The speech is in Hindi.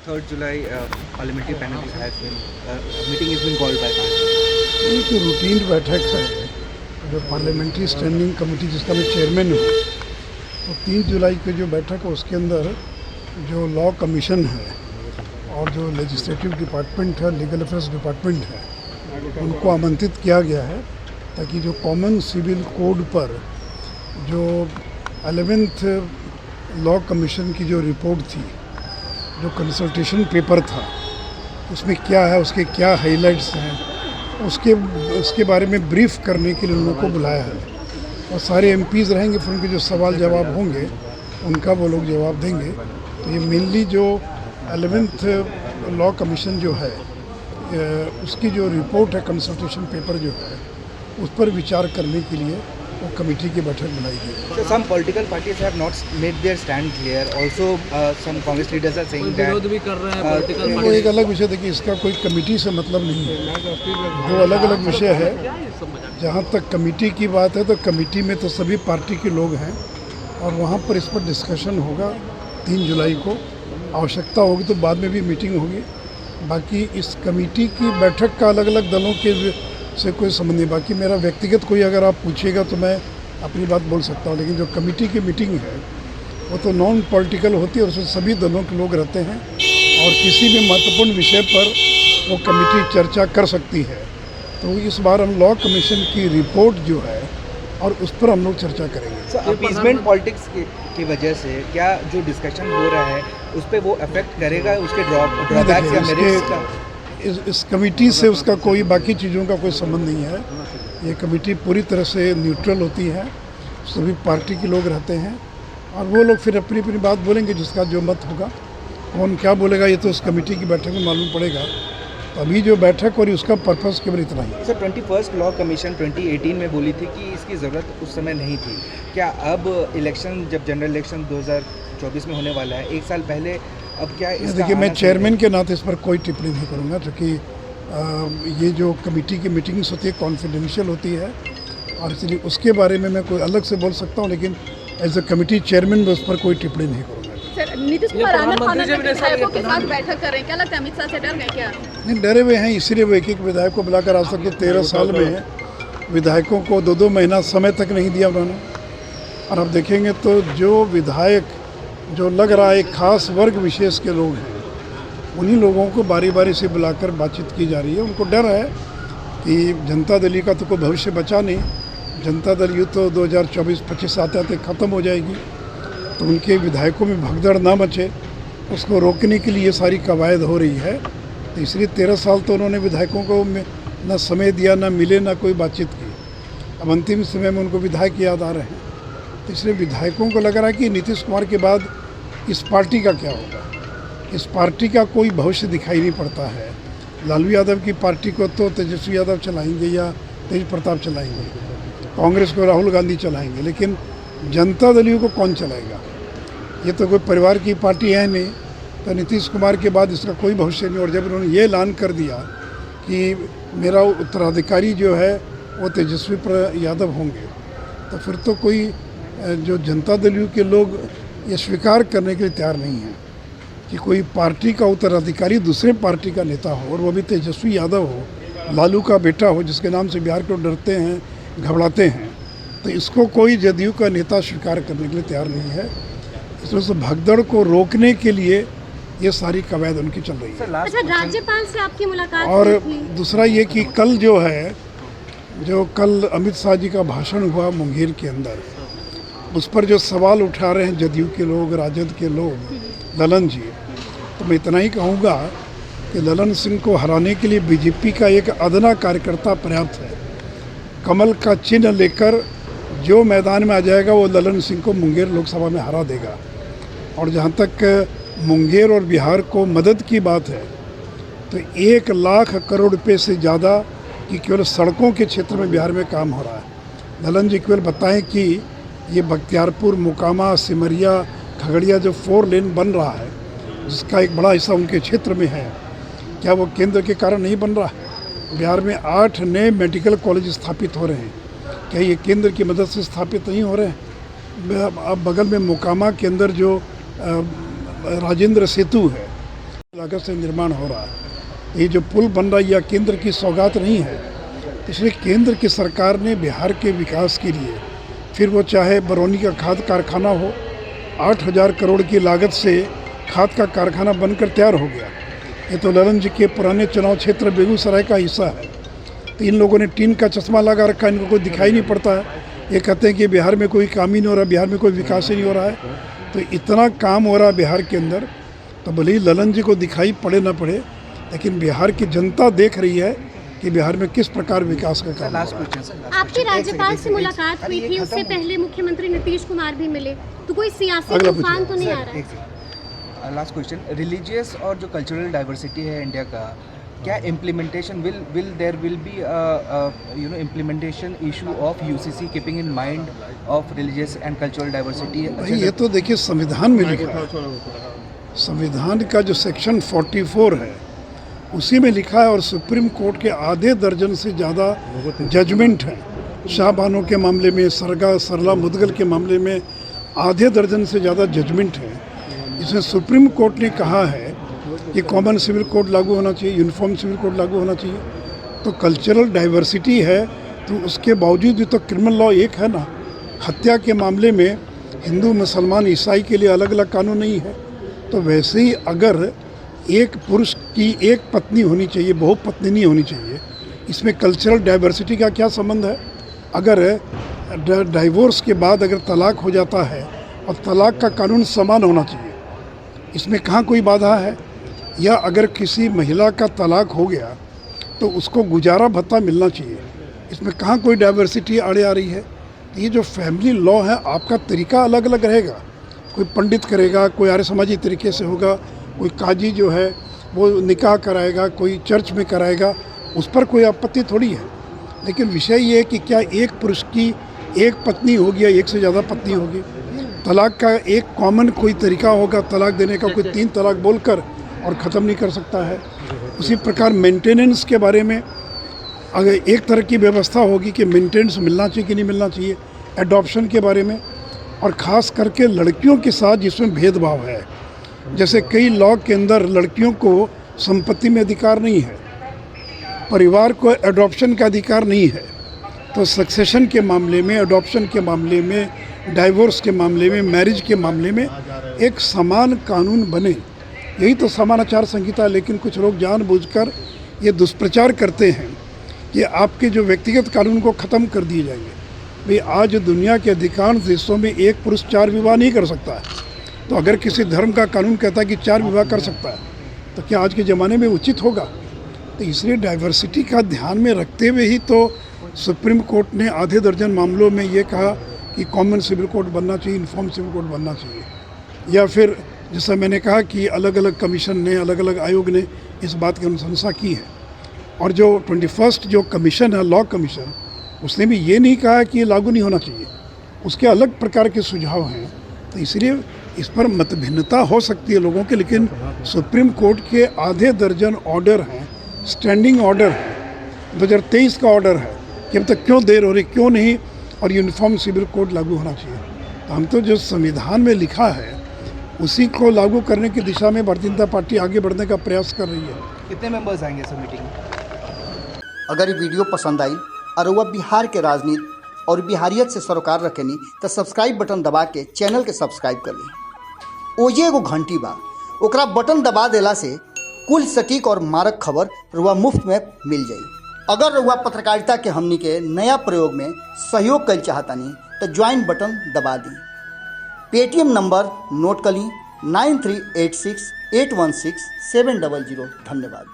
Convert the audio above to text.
3rd July parliamentary panel has been meeting has been called by parliament. एक रूटीन बैठक है जो पार्लियामेंट्री स्टैंडिंग कमेटी जिसका मैं चेयरमैन हूँ। तो 3 जुलाई की जो बैठक है उसके अंदर जो लॉ कमीशन है और जो लेजिस्लेटिव डिपार्टमेंट है, लीगल अफेयर्स डिपार्टमेंट है, उनको आमंत्रित किया गया है ताकि जो कॉमन सिविल कोड पर जो 11th लॉ कमीशन की जो रिपोर्ट थी, जो कंसल्टेशन पेपर था, उसमें क्या है, उसके क्या हाइलाइट्स हैं, उसके बारे में ब्रीफ करने के लिए उन लोगों को बुलाया है। और सारे एमपीज़ रहेंगे, फिर उनके जो सवाल जवाब होंगे उनका वो लोग जवाब देंगे। तो ये मेनली जो 11th लॉ कमीशन जो है उसकी जो रिपोर्ट है, कंसल्टेशन पेपर जो है, उस पर विचार करने के लिए वो कमेटी की बैठक बुलाई गई। So some political parties have not made their stand clear. Also, some Congress leaders are saying that विरोध भी कर रहे हैं पॉलिटिकल वो एक अलग विषय, देखिए इसका कोई कमेटी से मतलब नहीं है, दो अलग अलग विषय है। जहाँ तक कमेटी की बात है तो कमेटी में तो सभी पार्टी के लोग हैं और वहाँ पर इस पर डिस्कशन होगा 3 जुलाई को। आवश्यकता होगी तो बाद में भी मीटिंग होगी। बाकी इस कमेटी की बैठक का अलग अलग दलों के से कोई संबंध नहीं। बाकी मेरा व्यक्तिगत कोई अगर आप पूछिएगा तो मैं अपनी बात बोल सकता हूँ, लेकिन जो कमेटी की मीटिंग है वो तो नॉन पॉलिटिकल होती है और उसमें सभी दलों के लोग रहते हैं और किसी भी महत्वपूर्ण विषय पर वो कमेटी चर्चा कर सकती है। तो इस बार हम लॉ कमीशन की रिपोर्ट जो है और उस पर हम लोग चर्चा करेंगे। अपीजमेंट पॉलिटिक्स की वजह से क्या जो डिस्कशन हो रहा है उस पर वो अफेक्ट करेगा, उसके ड्रॉबैक्स या मेरिट्स का? इस कमेटी से उसका कोई बाकी चीज़ों का कोई संबंध नहीं है। ये कमेटी पूरी तरह से न्यूट्रल होती है, सभी पार्टी के लोग रहते हैं और वो लोग फिर अपनी अपनी बात बोलेंगे, जिसका जो मत होगा। कौन क्या बोलेगा ये तो उस कमेटी की बैठक में मालूम पड़ेगा। तो अभी जो बैठक हो रही उसका पर्पस केवल इतना ही। सर, 21st लॉ कमीशन 2018 में बोली थी कि इसकी ज़रूरत उस समय नहीं थी। क्या अब इलेक्शन, जब जनरल इलेक्शन 2024 में होने वाला है, एक साल पहले, अब क्या देखिए मैं चेयरमैन के नाते इस पर कोई टिप्पणी नहीं करूँगा, क्योंकि ये जो कमेटी की मीटिंग्स होती है कॉन्फिडेंशियल होती है और इसलिए उसके बारे में मैं कोई अलग से बोल सकता हूँ, लेकिन एज ए कमेटी चेयरमैन मैं उस पर कोई टिप्पणी नहीं करूँगा। सर, नीतीश कुमार विधायकों के साथ बैठक कर रहे हैं, क्या लगता है अमित शाह से डर गए क्या? नहीं, डरे हुए हैं, इसीलिए वो एक विधायक को बुलाकर आज तक तो 13 साल में विधायकों को 2-2 महीना समय तक नहीं दिया उन्होंने। और अब देखेंगे तो जो विधायक जो लग रहा है एक खास वर्ग विशेष के लोग हैं, उन्हीं लोगों को बारी बारी से बुलाकर बातचीत की जा रही है। उनको डर है कि जनता दल का तो कोई भविष्य बचा नहीं, जनता दल यू तो 2024-25 आते आते ख़त्म हो जाएगी। तो उनके विधायकों में भगदड़ ना मचे, उसको रोकने के लिए ये सारी कवायद हो रही है। तो इसलिए 13 साल तो उन्होंने विधायकों को ना समय दिया, ना मिले, ना कोई बातचीत की। अब अंतिम समय में उनको विधायक याद आ रहे हैं। तो इसलिए विधायकों को लग रहा है कि नीतीश कुमार के बाद इस पार्टी का क्या होगा, इस पार्टी का कोई भविष्य दिखाई नहीं पड़ता है। लालू यादव की पार्टी को तो तेजस्वी यादव चलाएंगे या तेज प्रताप चलाएंगे, कांग्रेस को राहुल गांधी चलाएंगे, लेकिन जनता दल को कौन चलाएगा? ये तो कोई परिवार की पार्टी है नहीं। तो नीतीश कुमार के बाद इसका कोई भविष्य नहीं। और जब उन्होंने ये ऐलान कर दिया कि मेरा उत्तराधिकारी जो है वो तेजस्वी यादव होंगे, तो फिर तो कोई जो जनता दल के लोग ये स्वीकार करने के लिए तैयार नहीं है कि कोई पार्टी का उत्तराधिकारी दूसरे पार्टी का नेता हो, और वो भी तेजस्वी यादव हो, लालू का बेटा हो, जिसके नाम से बिहार को डरते हैं, घबराते हैं। तो इसको कोई जदयू का नेता स्वीकार करने के लिए तैयार नहीं है। इसमें से भगदड़ को रोकने के लिए ये सारी कवायद उनकी चल रही है। अच्छा, राज्यपाल से आपकी मुलाकात और थी? दूसरा ये कि कल जो है, जो कल अमित शाह जी का भाषण हुआ मुंगेर के अंदर, उस पर जो सवाल उठा रहे हैं जदयू के लोग, राजद के लोग, ललन जी, तो मैं इतना ही कहूँगा कि ललन सिंह को हराने के लिए बीजेपी का एक अदना कार्यकर्ता पर्याप्त है। कमल का चिन्ह लेकर जो मैदान में आ जाएगा वो ललन सिंह को मुंगेर लोकसभा में हरा देगा। और जहाँ तक मुंगेर और बिहार को मदद की बात है, तो 1 लाख करोड़ रुपये से ज़्यादा कि केवल सड़कों के क्षेत्र में बिहार में काम हो रहा है। ललन जी केवल बताएं कि ये बख्तियारपुर, मोकामा, सिमरिया, खगड़िया जो 4 लेन बन रहा है, जिसका एक बड़ा हिस्सा उनके क्षेत्र में है, क्या वो केंद्र के कारण नहीं बन रहा है? बिहार में 8 नए मेडिकल कॉलेज स्थापित हो रहे हैं, क्या ये केंद्र की मदद से स्थापित नहीं हो रहे हैं? अब बगल में मोकामा के अंदर जो राजेंद्र सेतु है, लागत से निर्माण हो रहा है। ये जो पुल बन रहा है यह केंद्र की सौगात नहीं है, इसलिए केंद्र की सरकार ने बिहार के विकास के लिए, फिर वो चाहे बरौनी का खाद कारखाना हो, 8,000 करोड़ की लागत से खाद का कारखाना बनकर तैयार हो गया। ये तो ललन जी के पुराने चुनाव क्षेत्र बेगूसराय का हिस्सा है। तो इन लोगों ने टीन का चश्मा लगा रखा है, इनको कोई दिखाई नहीं पड़ता है। ये कहते हैं कि बिहार में कोई काम ही नहीं हो रहा, बिहार में कोई विकास ही नहीं हो रहा है। तो इतना काम हो रहा है बिहार के अंदर, तो भले ही ललन जी को दिखाई पड़े ना पड़े, लेकिन बिहार की जनता देख रही है कि बिहार में किस प्रकार विकास का काम हो रहा है। आपकी राज्यपाल से मुलाकात हुई थी, उससे पहले मुख्यमंत्री नीतीश कुमार भी मिले, तो कोई सियासी तूफान तो नहीं आ रहा है? लास्ट क्वेश्चन, रिलीजियस और जो कल्चरल डाइवर्सिटी है इंडिया का, क्या implementation will be implementation issue of UCC keeping in mind of religious and cultural diversity? ये तो देखिए संविधान में लिखा है, संविधान का जो सेक्शन 44 है उसी में लिखा है, और सुप्रीम कोर्ट के आधे दर्जन से ज़्यादा जजमेंट हैं शाहबानों के मामले में, सरला मुदगल के मामले में आधे दर्जन से ज़्यादा जजमेंट हैं। इसमें सुप्रीम कोर्ट ने कहा है कि कॉमन सिविल कोड लागू होना चाहिए, यूनिफॉर्म सिविल कोड लागू होना चाहिए। तो कल्चरल डाइवर्सिटी है तो उसके बावजूद भी तो क्रिमिनल लॉ एक है ना। हत्या के मामले में हिंदू, मुसलमान, ईसाई के लिए अलग अलग कानून नहीं है। तो वैसे ही अगर एक पुरुष की एक पत्नी होनी चाहिए, बहुपत्नी नहीं होनी चाहिए, इसमें कल्चरल डाइवर्सिटी का क्या संबंध है? अगर डाइवोर्स के बाद अगर तलाक हो जाता है और तलाक का कानून समान होना चाहिए, इसमें कहाँ कोई बाधा है? या अगर किसी महिला का तलाक हो गया तो उसको गुजारा भत्ता मिलना चाहिए, इसमें कहाँ कोई डाइवर्सिटी आड़े आ रही है? ये जो फैमिली लॉ है आपका तरीका अलग अलग रहेगा। कोई पंडित करेगा, कोई आर्य समाजी तरीके से होगा, कोई काजी जो है वो निकाह कराएगा, कोई चर्च में कराएगा, उस पर कोई आपत्ति थोड़ी है। लेकिन विषय ये है कि क्या एक पुरुष की एक पत्नी होगी या एक से ज़्यादा पत्नी होगी? तलाक का एक कॉमन कोई तरीका होगा तलाक देने का, कोई 3 तलाक बोलकर और ख़त्म नहीं कर सकता है। उसी प्रकार मेंटेनेंस के बारे में अगर एक तरह की व्यवस्था होगी कि मेंटेनेंस मिलना चाहिए कि नहीं मिलना चाहिए, एडॉप्शन के बारे में, और ख़ास करके लड़कियों के साथ जिसमें भेदभाव है, जैसे कई लॉ के अंदर लड़कियों को संपत्ति में अधिकार नहीं है, परिवार को एडॉप्शन का अधिकार नहीं है, तो सक्सेशन के मामले में, एडॉप्शन के मामले में, डाइवोर्स के मामले में, मैरिज के मामले में एक समान कानून बने, यही तो समान आचार संहिता है। लेकिन कुछ लोग जानबूझकर ये दुष्प्रचार करते हैं कि आपके जो व्यक्तिगत कानून को ख़त्म कर दिए जाएंगे। भाई आज दुनिया के अधिकांश देशों में एक पुरुष 4 विवाह नहीं कर सकता है, तो अगर किसी धर्म का कानून कहता है कि 4 विवाह कर सकता है, तो क्या आज के ज़माने में उचित होगा? तो इसलिए डाइवर्सिटी का ध्यान में रखते हुए ही तो सुप्रीम कोर्ट ने आधे दर्जन मामलों में ये कहा कि कॉमन सिविल कोड बनना चाहिए, यूनिफॉर्म सिविल कोड बनना चाहिए। या फिर जैसा मैंने कहा कि अलग अलग कमीशन ने, अलग अलग आयोग ने इस बात की अनुशंसा की है। और जो 21st जो कमीशन है, लॉ कमीशन, उसने भी ये नहीं कहा कि ये लागू नहीं होना चाहिए, उसके अलग प्रकार के सुझाव हैं। तो इसलिए इस पर मतभिन्नता हो सकती है लोगों के, लेकिन सुप्रीम कोर्ट के आधे दर्जन ऑर्डर हैं, स्टैंडिंग ऑर्डर है, 2023 का ऑर्डर है कि अब तक क्यों देर हो रही, क्यों नहीं, और यूनिफॉर्म सिविल कोड लागू होना चाहिए। तो हम तो जो संविधान में लिखा है उसी को लागू करने की दिशा में भारतीय जनता पार्टी आगे बढ़ने का प्रयास कर रही है। कितने मेंबर्स आएंगे सर मीटिंग में? अगर ये वीडियो पसंद आई और वह बिहार के राजनीति और बिहारियत से सरोकार रखेनी तो सब्सक्राइब बटन दबा के चैनल के सब्सक्राइब कर ली। ओजे एगो घंटी बा, ओकरा बटन दबा देला से कुल सटीक और मारक खबर रुआ मुफ्त में मिल जाई। अगर रुआ पत्रकारिता के हमनी के नया प्रयोग में सहयोग कर चाहतानी तो ज्वाइन बटन दबा दी। पेटीएम नंबर नोट कर ली 9386816700। धन्यवाद।